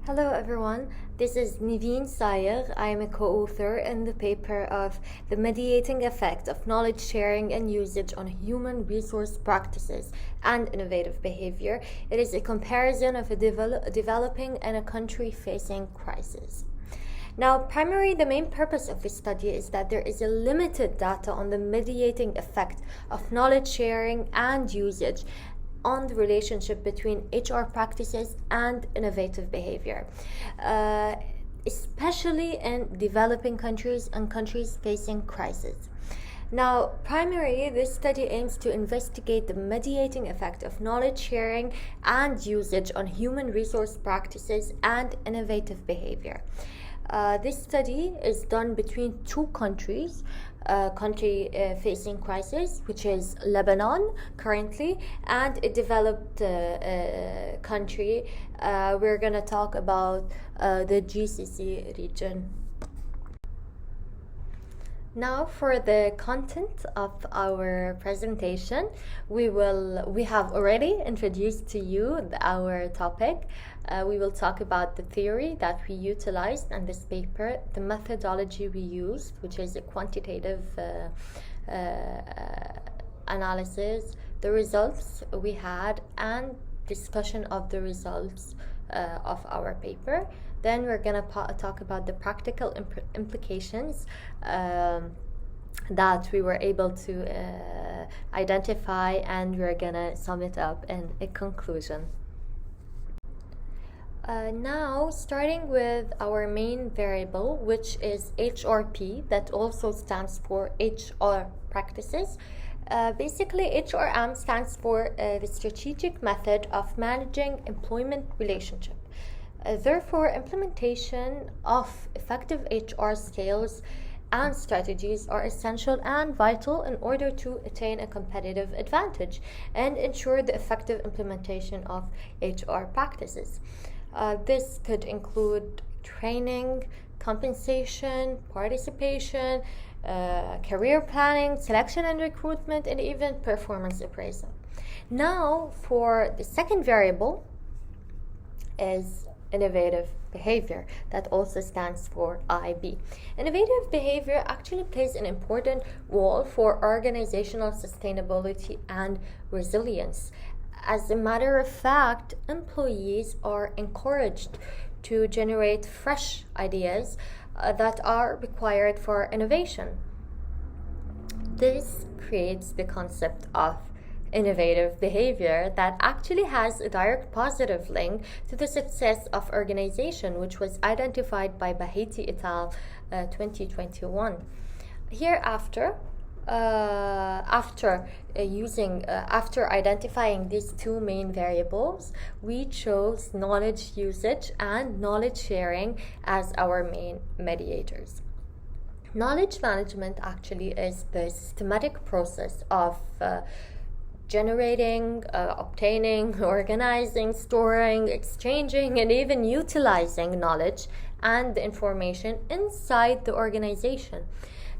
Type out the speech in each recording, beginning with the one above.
Hello everyone, this is Niveen Sayegh. I am a co-author in the paper of The Mediating Effect of Knowledge Sharing and Usage on Human Resource Practices and Innovative Behavior. It is a comparison of a developing and a country facing crisis. Now, primarily the main purpose of this study is that there is a limited data on the mediating effect of knowledge sharing and usage on the relationship between HR practices and innovative behavior, especially in developing countries and countries facing crisis. Now, primarily, this study aims to investigate the mediating effect of knowledge sharing and usage on human resource practices and innovative behavior. This study is done between two countries, country facing crisis, which is Lebanon currently, and a developed country. We're going to talk about the GCC region. Now, for the content of our presentation, we have already introduced to you our topic. We will talk about the theory that we utilized in this paper, the methodology we used, which is a quantitative analysis, the results we had, and discussion of the results of our paper. Then we're going to talk about the practical implications that we were able to identify, and we're going to sum it up in a conclusion. Now, starting with our main variable, which is HRP, that also stands for HR practices. Basically, HRM stands for the strategic method of managing employment relationship. Therefore, implementation of effective HR skills and strategies are essential and vital in order to attain a competitive advantage and ensure the effective implementation of HR practices. This could include training, compensation, participation, career planning, selection and recruitment, and even performance appraisal. Now, for the second variable is innovative behavior, that also stands for IB. Innovative behavior actually plays an important role for organizational sustainability and resilience. As a matter of fact, employees are encouraged to generate fresh ideas that are required for innovation. This creates the concept of innovative behavior that actually has a direct positive link to the success of organization, which was identified by Bahiti et al. 2021. Hereafter, after identifying these two main variables, we chose knowledge usage and knowledge sharing as our main mediators. Knowledge management actually is the systematic process of generating, obtaining, organizing, storing, exchanging, and even utilizing knowledge and the information inside the organization.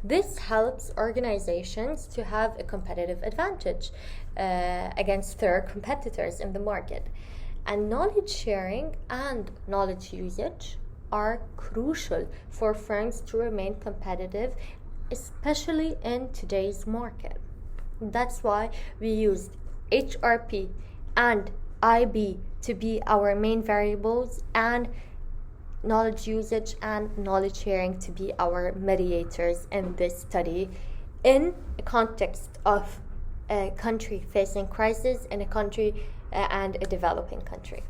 This helps organizations to have a competitive advantage against their competitors in the market. And knowledge sharing and knowledge usage are crucial for firms to remain competitive, especially in today's market. That's why we used HRP and IB to be our main variables, and knowledge usage and knowledge sharing to be our mediators in this study in a context of a country facing crisis in a country and a developing country.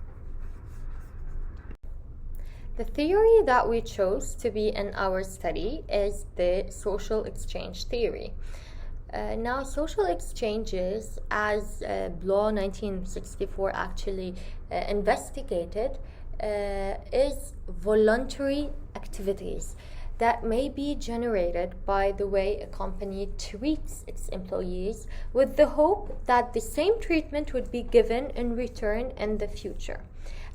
The theory that we chose to be in our study is the social exchange theory. Now, social exchanges, as Law 1964 actually investigated, is voluntary activities that may be generated by the way a company treats its employees, with the hope that the same treatment would be given in return in the future.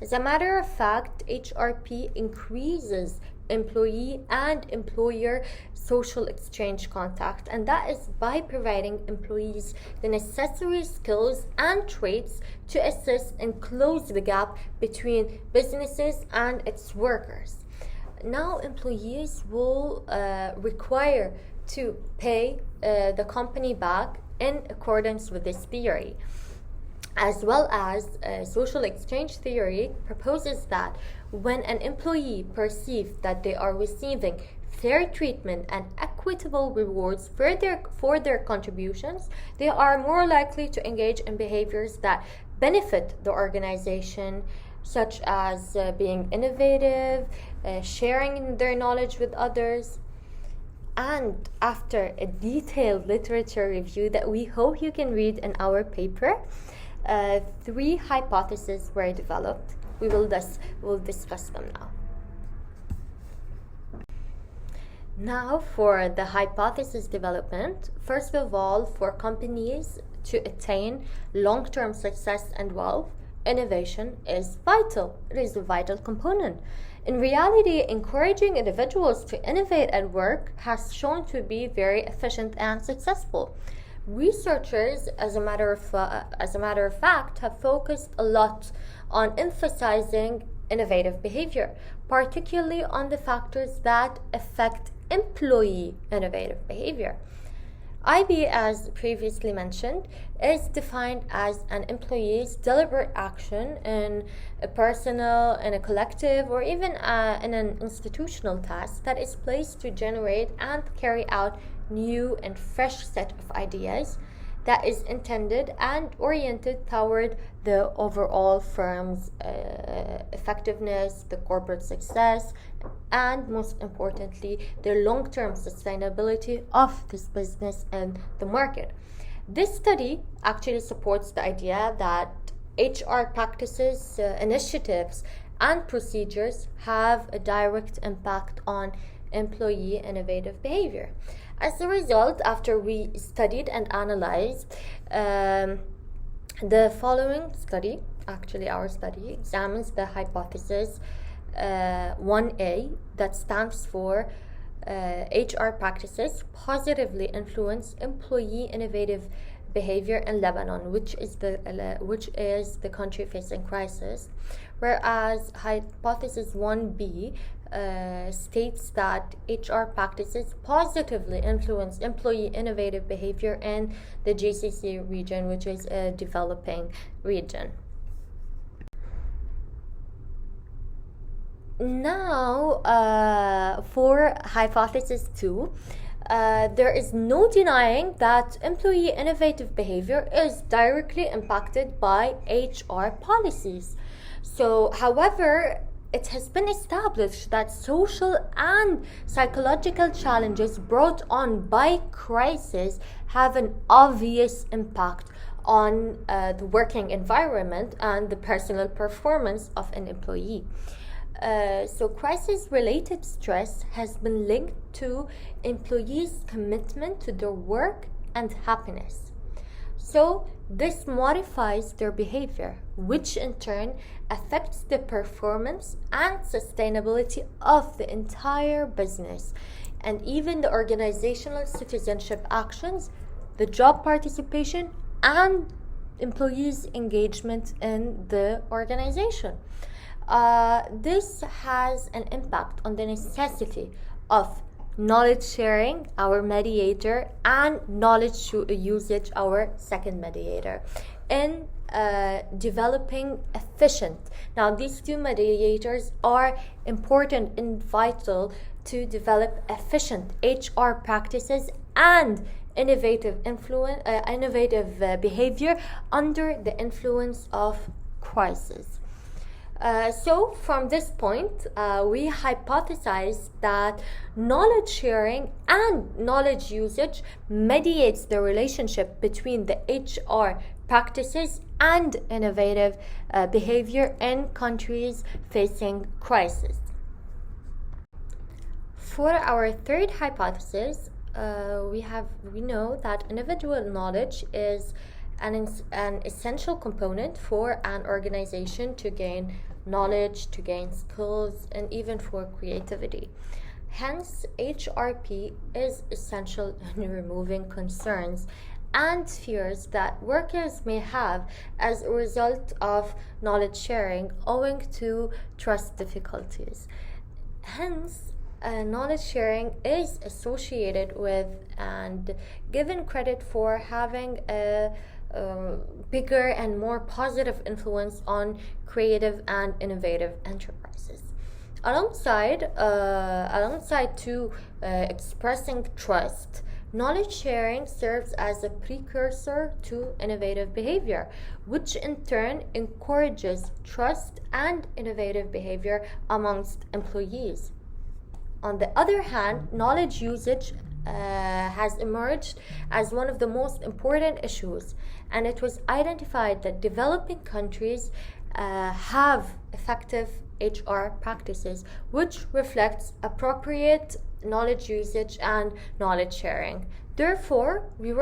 As a matter of fact, HRP increases employee and employer social exchange contact, and that is by providing employees the necessary skills and traits to assist and close the gap between businesses and its workers. Now employees will require to pay the company back in accordance with this theory, as well as social exchange theory proposes that when an employee perceives that they are receiving fair treatment and equitable rewards for their contributions, they are more likely to engage in behaviors that benefit the organization, such as being innovative, sharing their knowledge with others. And after a detailed literature review that we hope you can read in our paper, 3 hypotheses were developed. We'll discuss them now. Now for the hypothesis development. First of all, for companies to attain long-term success and wealth, innovation is vital. It is a vital component. In reality, encouraging individuals to innovate at work has shown to be very efficient and successful. Researchers, as a matter of fact, have focused a lot on emphasizing innovative behavior, particularly on the factors that affect employee innovative behavior. IB, as previously mentioned, is defined as an employee's deliberate action in a personal, in a collective, or even in an institutional task that is placed to generate and carry out new and fresh set of ideas that is intended and oriented toward the overall firm's effectiveness, the corporate success, and most importantly, the long-term sustainability of this business and the market. This study actually supports the idea that HR practices, initiatives, and procedures have a direct impact on employee innovative behavior. As a result, after we studied and analyzed the following study, actually our study examines the hypothesis 1A, that stands for HR practices positively influence employee innovative behavior in Lebanon, which is the country facing crisis, whereas hypothesis 1B states that HR practices positively influence employee innovative behavior in the GCC region, which is a developing region. Now, for hypothesis 2, there is no denying that employee innovative behavior is directly impacted by HR policies. So, however, it has been established that social and psychological challenges brought on by crisis have an obvious impact on the working environment and the personal performance of an employee. So crisis-related stress has been linked to employees' commitment to their work and happiness. So this modifies their behavior, which in turn affects the performance and sustainability of the entire business, and even the organizational citizenship actions, the job participation, and employees' engagement in the organization. This has an impact on the necessity of knowledge sharing, our mediator, and knowledge usage, our second mediator, in developing efficient. Now, these two mediators are important and vital to develop efficient HR practices and innovative behavior under the influence of crisis. So from this point, we hypothesize that knowledge sharing and knowledge usage mediates the relationship between the HR practices and innovative behavior in countries facing crisis. For our third hypothesis, we know that individual knowledge is an essential component for an organization to gain knowledge, to gain skills, and even for creativity. Hence, HRP is essential in removing concerns and fears that workers may have as a result of knowledge sharing owing to trust difficulties. Hence, knowledge sharing is associated with and given credit for having a bigger and more positive influence on creative and innovative enterprises. Alongside to expressing trust, knowledge sharing serves as a precursor to innovative behavior, which in turn encourages trust and innovative behavior amongst employees. On the other hand, knowledge usage has emerged as one of the most important issues, and it was identified that developing countries have effective HR practices which reflects appropriate knowledge usage and knowledge sharing. Therefore, we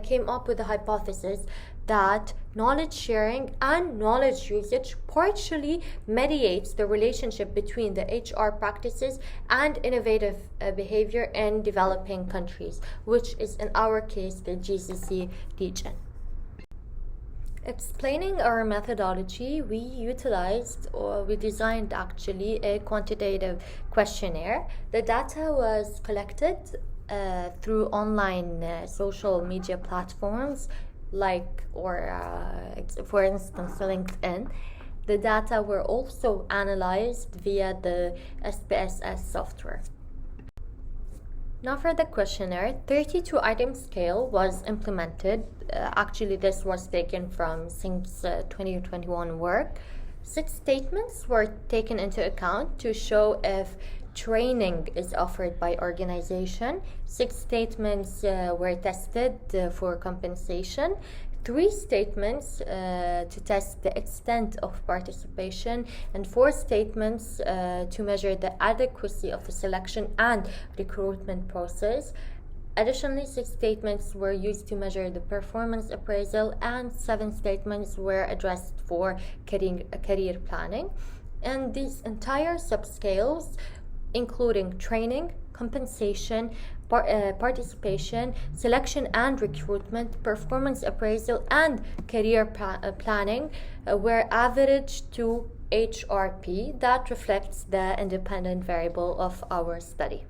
came up with a hypothesis that knowledge sharing and knowledge usage partially mediates the relationship between the HR practices and innovative behavior in developing countries, which is in our case the GCC region. Explaining our methodology, we designed actually a quantitative questionnaire. The data was collected through online social media platforms for instance LinkedIn. The data were also analyzed via the SPSS software. Now for the questionnaire, 32 item scale was implemented. Actually, this was taken from Sync's 2021 work. 6 statements were taken into account to show if training is offered by organization. 6 statements were tested for compensation. 3 statements to test the extent of participation, and 4 statements to measure the adequacy of the selection and recruitment process. Additionally, 6 statements were used to measure the performance appraisal, and 7 statements were addressed for career planning. And these entire subscales, including training, compensation, participation, selection and recruitment, performance appraisal, and career planning, were averaged to HRP that reflects the independent variable of our study.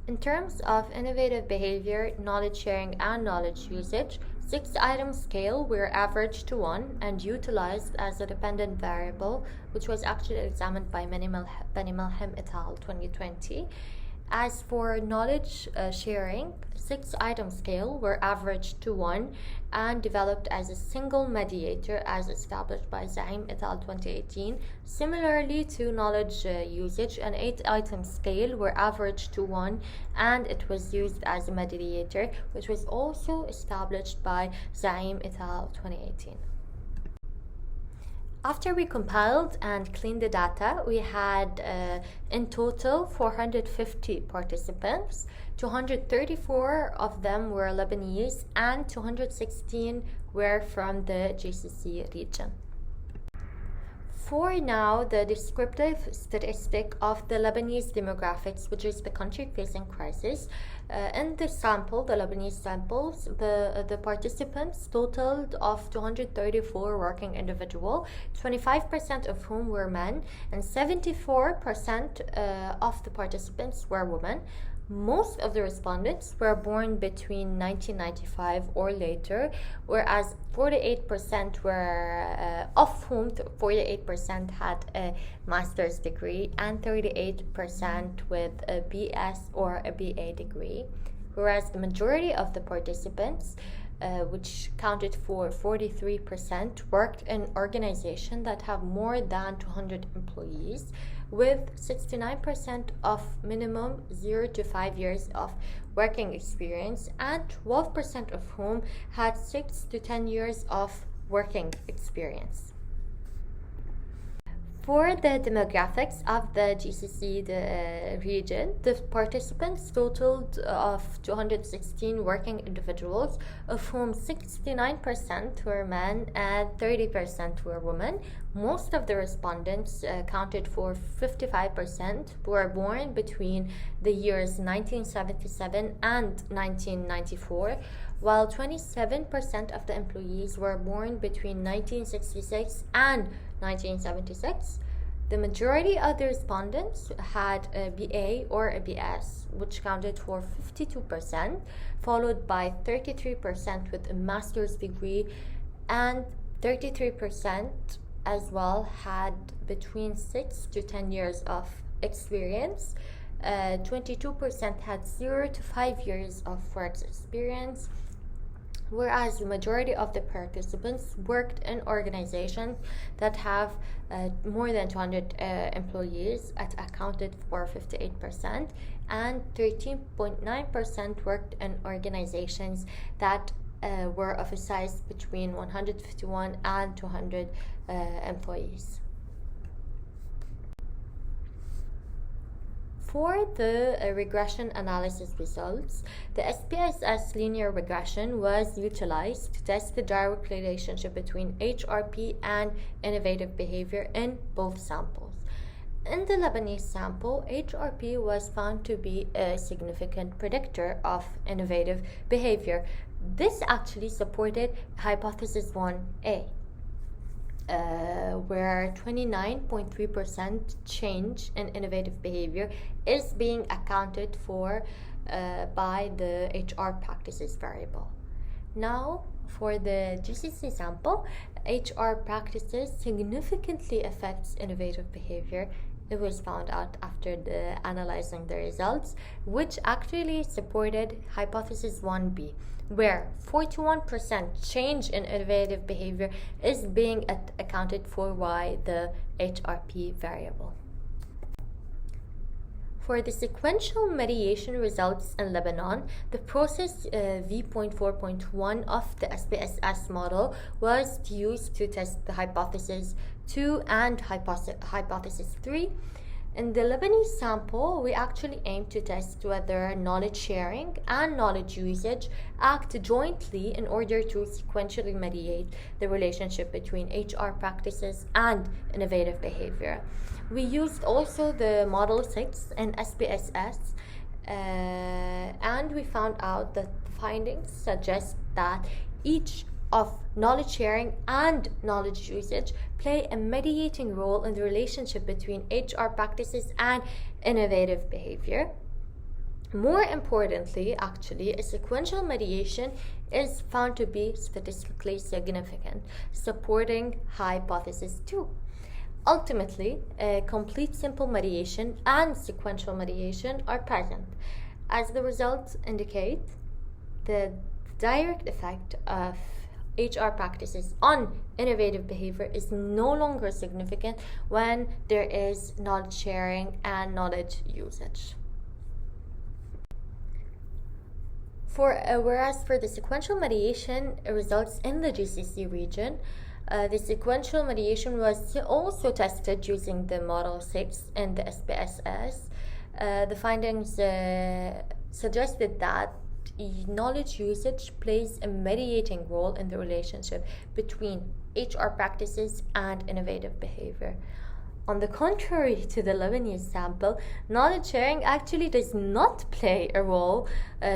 In terms of innovative behavior, knowledge sharing, and knowledge usage, 6 item scale were averaged to 1 and utilized as a dependent variable, which was actually examined by Benimel-Hem et al. 2020. As for knowledge sharing, 6 item scale were averaged to 1 and developed as a single mediator as established by Zaim et al. 2018. Similarly to knowledge usage, an 8 item scale were averaged to 1 and it was used as a mediator, which was also established by Zaim et al. 2018. After we compiled and cleaned the data, we had in total 450 participants. 234 of them were Lebanese and 216 were from the GCC region. For now, the descriptive statistic of the Lebanese demographics, which is the country facing crisis. In the sample, the Lebanese samples, the participants totaled of 234 working individuals, 25% of whom were men, and 74% of the participants were women. Most of the respondents were born between 1995 or later, whereas 48% were, of whom 48% had a master's degree and 38% with a BS or a BA degree, whereas the majority of the participants, which counted for 43%, worked in organizations that have more than 200 employees, with 69% of minimum 0 to 5 years of working experience and 12% of whom had 6 to 10 years of working experience. For the demographics of the GCC region, the participants totaled of 216 working individuals, of whom 69% were men and 30% were women. Most of the respondents accounted for 55% were born between the years 1977 and 1994, while 27% of the employees were born between 1966 and 1976. The majority of the respondents had a BA or a BS, which counted for 52%, followed by 33% with a master's degree, and 33% as well had between 6 to 10 years of experience. 22% had 0 to 5 years of work experience, whereas the majority of the participants worked in organizations that have more than 200 employees, accounted for 58%, and 13.9% worked in organizations that were of a size between 151 and 200 employees. For the regression analysis results, the SPSS linear regression was utilized to test the direct relationship between HRP and innovative behavior in both samples. In the Lebanese sample, HRP was found to be a significant predictor of innovative behavior. This actually supported hypothesis 1A. Where 29.3% change in innovative behavior is being accounted for by the HR practices variable. Now, for the GCC sample, HR practices significantly affects innovative behavior. It was found out after analyzing the results, which actually supported hypothesis 1B, where 41% change in innovative behavior is being accounted for by the HRP variable. For the sequential mediation results in Lebanon, the process V.4.1 of the SPSS model was used to test the hypothesis 2 and hypothesis 3. In the Lebanese sample, we actually aim to test whether knowledge sharing and knowledge usage act jointly in order to sequentially mediate the relationship between HR practices and innovative behavior. We used also the Model 6 and SPSS, and we found out that the findings suggest that each of knowledge sharing and knowledge usage play a mediating role in the relationship between HR practices and innovative behavior. More importantly, actually, a sequential mediation is found to be statistically significant, supporting hypothesis 2. Ultimately, a complete simple mediation and sequential mediation are present. As the results indicate, the direct effect of HR practices on innovative behavior is no longer significant when there is knowledge sharing and knowledge usage. Whereas for the sequential mediation results in the GCC region, the sequential mediation was also tested using the Model 6 and the SPSS. The findings suggested that knowledge usage plays a mediating role in the relationship between HR practices and innovative behavior. On the contrary to the Lebanese sample, knowledge sharing actually does not play a role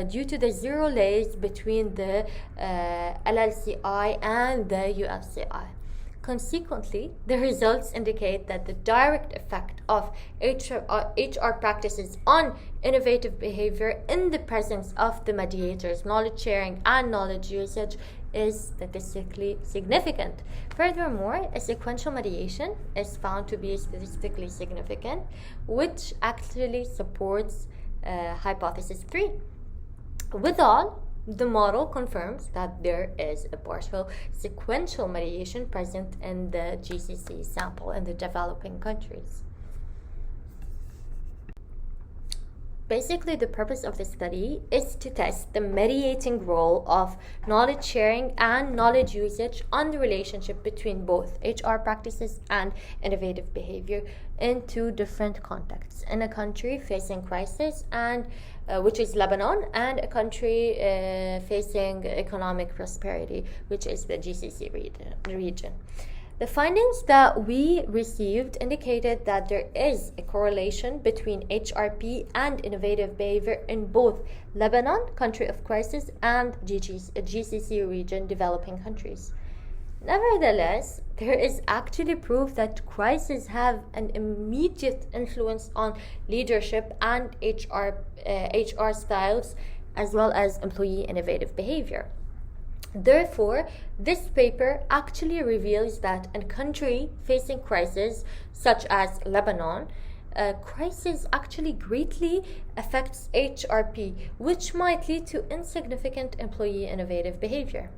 due to the zero layers between the LLCI and the ULCI. Consequently, the results indicate that the direct effect of HR practices on innovative behavior in the presence of the mediators, knowledge sharing and knowledge usage is statistically significant. Furthermore, a sequential mediation is found to be statistically significant, which actually supports hypothesis 3. With all, the model confirms that there is a partial sequential mediation present in the GCC sample in the developing countries. Basically, the purpose of the study is to test the mediating role of knowledge sharing and knowledge usage on the relationship between both HR practices and innovative behavior in two different contexts: in a country facing crisis, and which is Lebanon, and a country facing economic prosperity, which is the GCC region. The findings that we received indicated that there is a correlation between HRP and innovative behavior in both Lebanon, country of crisis, and GCC region, developing countries. Nevertheless, there is actually proof that crises have an immediate influence on leadership and HR styles, as well as employee innovative behavior. Therefore, this paper actually reveals that in a country facing crisis, such as Lebanon, crisis actually greatly affects HRP, which might lead to insignificant employee innovative behavior.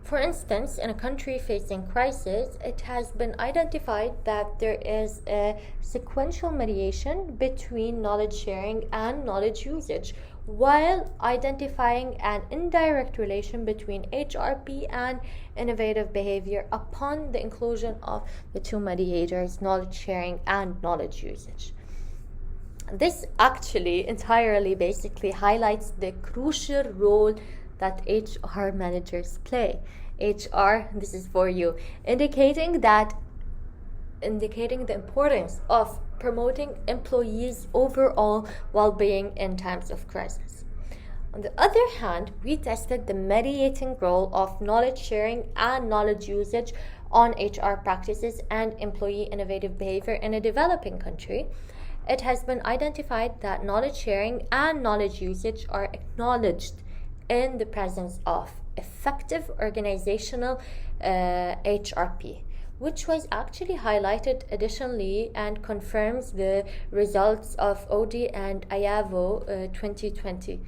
For instance, in a country facing crisis, it has been identified that there is a sequential mediation between knowledge sharing and knowledge usage, while identifying an indirect relation between HRP and innovative behavior upon the inclusion of the two mediators, knowledge sharing and knowledge usage. This actually entirely basically highlights the crucial role that HR managers play. HR, this is for you, indicating the importance of promoting employees' overall well-being in times of crisis. On the other hand, we tested the mediating role of knowledge sharing and knowledge usage on HR practices and employee innovative behavior in a developing country. It has been identified that knowledge sharing and knowledge usage are acknowledged in the presence of effective organizational HRP, which was actually highlighted additionally and confirms the results of ODI and IAVO 2020.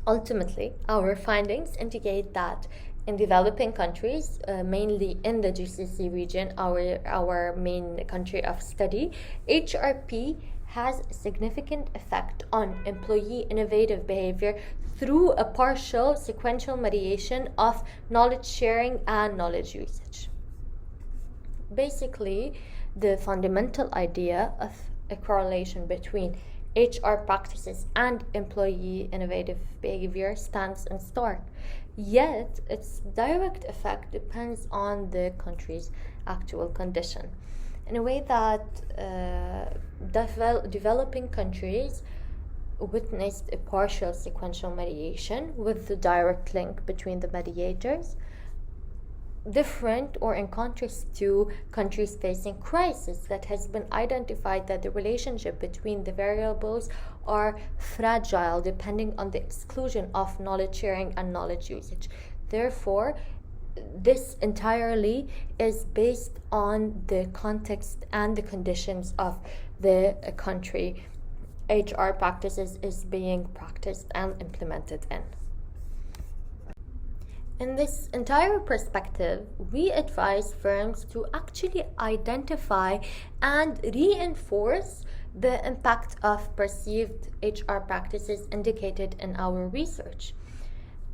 Ultimately, our findings indicate that in developing countries, mainly in the GCC region, our main country of study, HRP has a significant effect on employee innovative behavior through a partial sequential mediation of knowledge sharing and knowledge usage. Basically, the fundamental idea of a correlation between HR practices and employee innovative behavior stands in stark, yet its direct effect depends on the country's actual condition, in a way that developing countries witnessed a partial sequential mediation with the direct link between the mediators, different or in contrast to countries facing crisis that has been identified that the relationship between the variables are fragile depending on the exclusion of knowledge sharing and knowledge usage. Therefore, this entirely is based on the context and the conditions of the country HR practices is being practiced and implemented in. In this entire perspective, we advise firms to actually identify and reinforce the impact of perceived HR practices indicated in our research,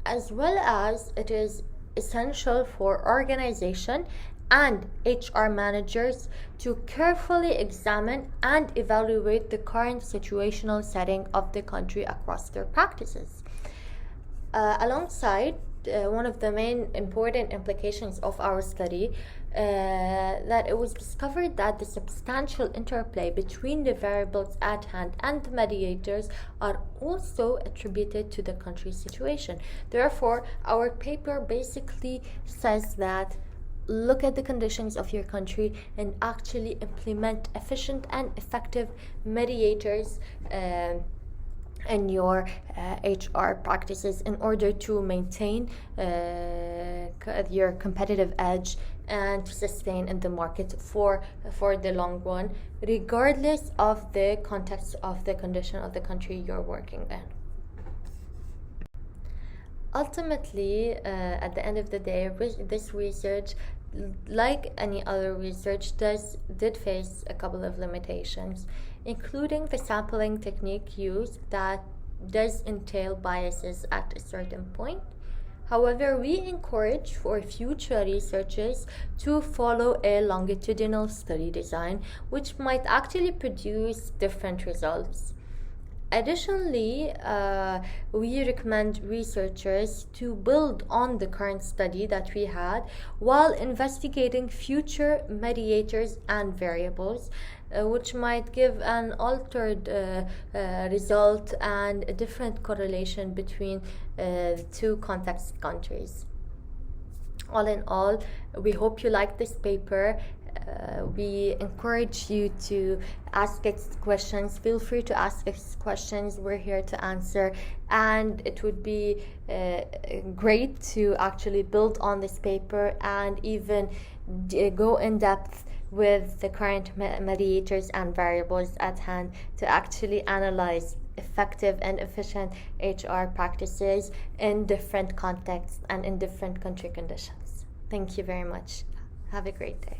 as well as it is essential for organization and HR managers to carefully examine and evaluate the current situational setting of the country across their practices. Alongside, one of the main important implications of our study, that it was discovered that the substantial interplay between the variables at hand and the mediators are also attributed to the country's situation. Therefore, our paper basically says that look at the conditions of your country and actually implement efficient and effective mediators in your HR practices in order to maintain your competitive edge and to sustain in the market for the long run, regardless of the context of the condition of the country you're working in. Ultimately, at the end of the day, this research like any other research, did face a couple of limitations, including the sampling technique used that does entail biases at a certain point. However, we encourage for future researchers to follow a longitudinal study design, which might actually produce different results. Additionally, we recommend researchers to build on the current study that we had while investigating future mediators and variables, which might give an altered result and a different correlation between two context countries. All in all, we hope you like this paper. We encourage you to ask us questions. Feel free to ask us questions. We're here to answer, and it would be great to actually build on this paper and even go in depth with the current mediators and variables at hand to actually analyze effective and efficient HR practices in different contexts and in different country conditions. Thank you very much. Have a great day.